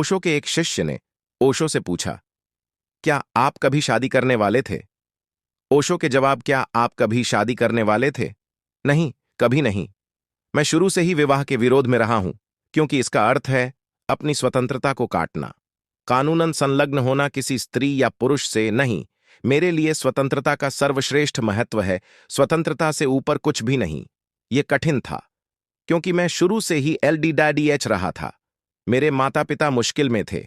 ओशो के एक शिष्य ने ओशो से पूछा, क्या आप कभी शादी करने वाले थे? ओशो के जवाब, क्या आप कभी शादी करने वाले थे? नहीं, कभी नहीं। मैं शुरू से ही विवाह के विरोध में रहा हूं, क्योंकि इसका अर्थ है अपनी स्वतंत्रता को काटना। कानूनन संलग्न होना किसी स्त्री या पुरुष से नहीं। मेरे लिए स्वतंत्रता का सर्वश्रेष्ठ महत्व है, स्वतंत्रता से ऊपर कुछ भी नहीं। ये कठिन था, क्योंकि मैं शुरू से ही LDDH रहा था। मेरे माता पिता मुश्किल में थे,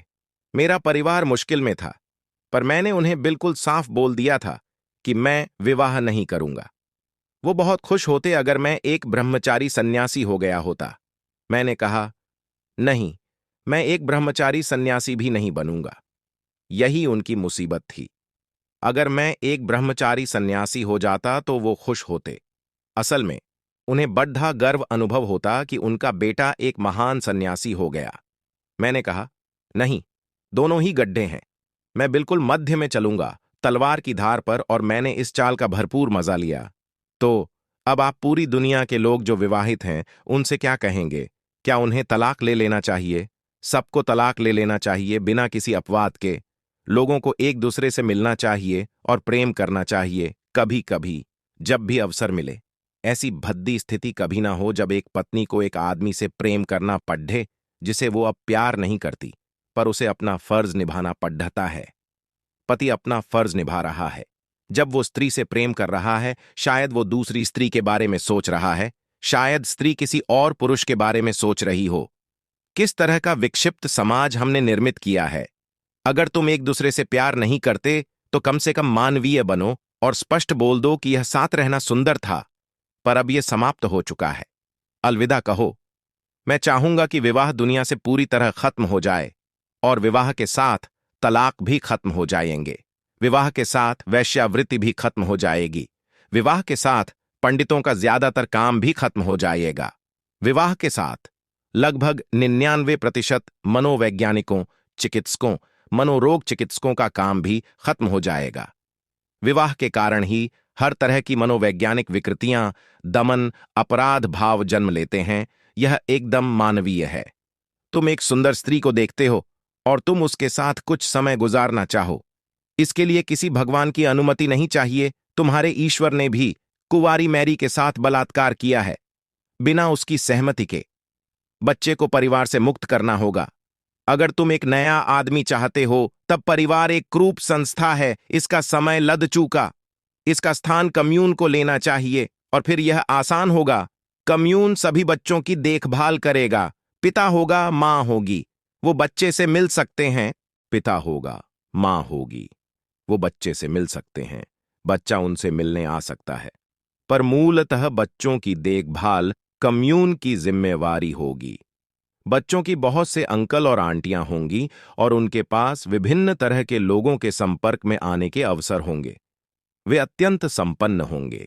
मेरा परिवार मुश्किल में था, पर मैंने उन्हें बिल्कुल साफ बोल दिया था कि मैं विवाह नहीं करूंगा। वो बहुत खुश होते अगर मैं एक ब्रह्मचारी सन्यासी हो गया होता। मैंने कहा, नहीं, मैं एक ब्रह्मचारी सन्यासी भी नहीं बनूंगा। यही उनकी मुसीबत थी। अगर मैं एक ब्रह्मचारी सन्यासी हो जाता तो वो खुश होते। असल में उन्हें बड़ा गर्व अनुभव होता कि उनका बेटा एक महान सन्यासी हो गया। मैंने कहा, नहीं, दोनों ही गड्ढे हैं। मैं बिल्कुल मध्य में चलूंगा, तलवार की धार पर, और मैंने इस चाल का भरपूर मजा लिया। तो अब आप पूरी दुनिया के लोग जो विवाहित हैं उनसे क्या कहेंगे? क्या उन्हें तलाक ले लेना चाहिए? सबको तलाक ले लेना चाहिए बिना किसी अपवाद के। लोगों को एक दूसरे से मिलना चाहिए और प्रेम करना चाहिए, कभी कभी, जब भी अवसर मिले। ऐसी भद्दी स्थिति कभी ना हो जब एक पत्नी को एक आदमी से प्रेम करना पढ़े जिसे वो अब प्यार नहीं करती, पर उसे अपना फर्ज निभाना पढ़ता है। पति अपना फर्ज निभा रहा है। जब वो स्त्री से प्रेम कर रहा है, शायद वो दूसरी स्त्री के बारे में सोच रहा है, शायद स्त्री किसी और पुरुष के बारे में सोच रही हो। किस तरह का विक्षिप्त समाज हमने निर्मित किया है। अगर तुम एक दूसरे से प्यार नहीं करते तो कम से कम मानवीय बनो और स्पष्ट बोल दो कि यह साथ रहना सुंदर था, पर अब यह समाप्त हो चुका है। अलविदा कहो। मैं चाहूंगा कि विवाह दुनिया से पूरी तरह खत्म हो जाए, और विवाह के साथ तलाक भी खत्म हो जाएंगे। विवाह के साथ वैश्यावृत्ति भी खत्म हो जाएगी। विवाह के साथ पंडितों का ज्यादातर काम भी खत्म हो जाएगा। विवाह के साथ लगभग 99% मनोवैज्ञानिकों, चिकित्सकों, मनोरोग चिकित्सकों का काम भी खत्म हो जाएगा। विवाह के कारण ही हर तरह की मनोवैज्ञानिक विकृतियां, दमन, अपराध भाव जन्म लेते हैं। यह एकदम मानवीय है। तुम एक सुंदर स्त्री को देखते हो और तुम उसके साथ कुछ समय गुजारना चाहो। इसके लिए किसी भगवान की अनुमति नहीं चाहिए। तुम्हारे ईश्वर ने भी कुंवारी मैरी के साथ बलात्कार किया है, बिना उसकी सहमति के। बच्चे को परिवार से मुक्त करना होगा। अगर तुम एक नया आदमी चाहते हो, तब परिवार एक क्रूप संस्था है। इसका समय लद चूका। इसका स्थान कम्यून को लेना चाहिए, और फिर यह आसान होगा। कम्यून सभी बच्चों की देखभाल करेगा। पिता होगा, मां होगी। वो बच्चे से मिल सकते हैं। पिता होगा, मां होगी। वो बच्चे से मिल सकते हैं। बच्चा उनसे मिलने आ सकता है, पर मूलतः बच्चों की देखभाल कम्यून की जिम्मेवारी होगी। बच्चों की बहुत से अंकल और आंटियां होंगी, और उनके पास विभिन्न तरह के लोगों के संपर्क में आने के अवसर होंगे। वे अत्यंत संपन्न होंगे।